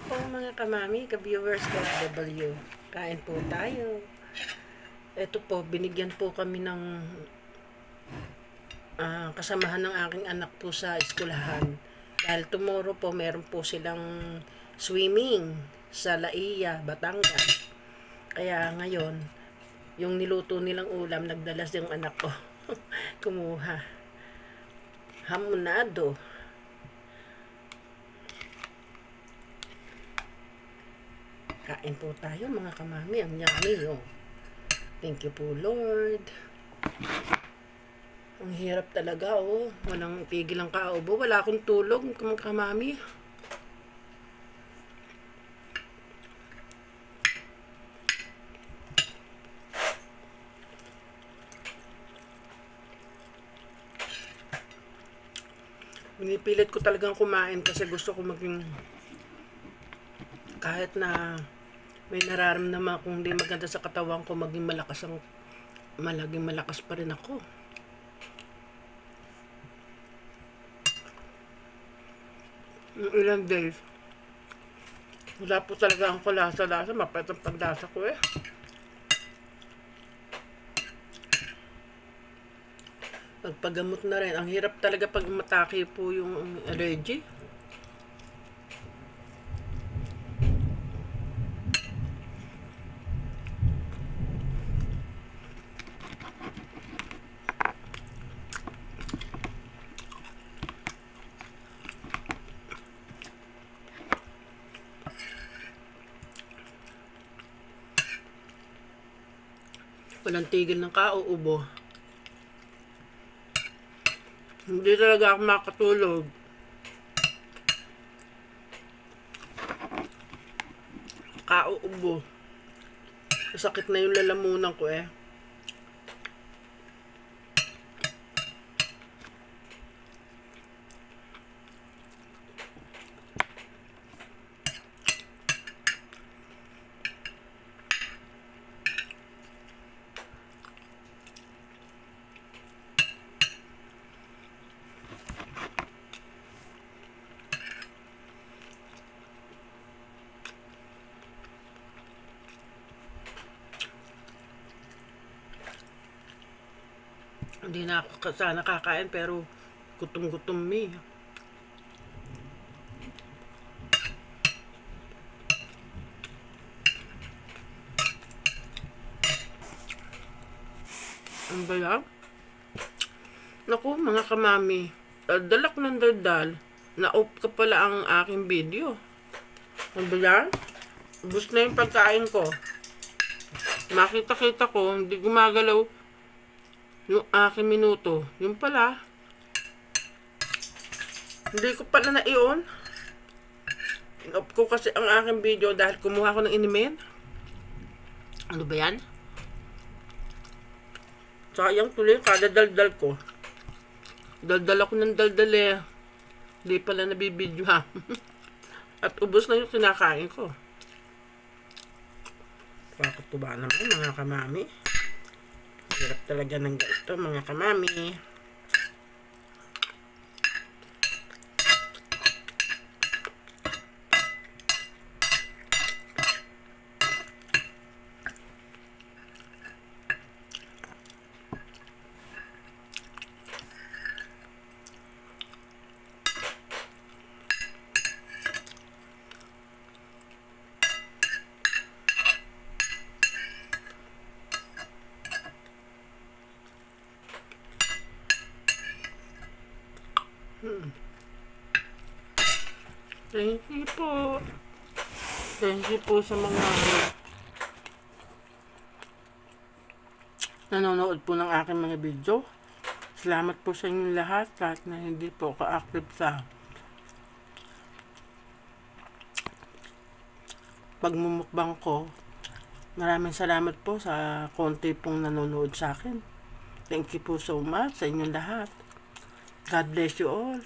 po mga kamami, ka-viewers ko FW. Kain po tayo. Ito po, binigyan po kami ng kasamahan ng aking anak po sa eskwelahan. Dahil tomorrow po, meron po silang swimming sa Laia, Batangas. Kaya ngayon, yung niluto nilang ulam, nagdalas yung anak ko. Kumuha. Hamonado. Kain po tayo mga kamami. Ang yummy, oh. Thank you po, Lord. Ang hirap talaga, oh. Walang tigil ang kaubo. Wala akong tulog, mga kamami. Pinipilit ko talagang kumain kasi gusto ko maging kahit na may nararamdaman kung hindi maganda sa katawan ko, maging malakas pa rin ako. Yung ilang days, wala po talaga ang kalasa-lasa, mapait ang paglasa ko eh. Pagpagamot na rin, ang hirap talaga pag matake po yung allergy. Walang tigil ng kauubo. Hindi talaga ako makatulog. Kauubo. Sakit na yung lalamunan ko eh. Hindi na ako sana kakain pero gutom-gutom me. Ano ba yan? Naku mga kamami, dalak ng daldal, na-off ka pala ang aking video. Ano ba yan? Ubus na yung pagkain ko. Makita-kita ko, hindi gumagalaw yung aking minuto. Yung pala, hindi ko pala na-i-on. In-off ko kasi ang aking video dahil kumuha ko ng inimin. Ano ba yan? Sayang tuloy, kada daldal ko. Daldal ako ng daldal eh. Hindi pala nabibidyo ha. At ubos na yung kinakain ko. Bakit ba naman mga kamami? Hirap talaga ng ganito mga kamami. Thank you po. Thank you po sa mga nanonood po ng aking mga video. Salamat po sa inyong lahat kahit na hindi po ka-active sa pagmumukbang ko. Maraming salamat po sa konti pong nanonood sa akin. Thank you po so much sa inyong lahat. God bless you all.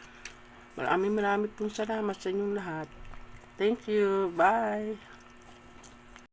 Maraming pong salamat sa inyong lahat. Thank you. Bye.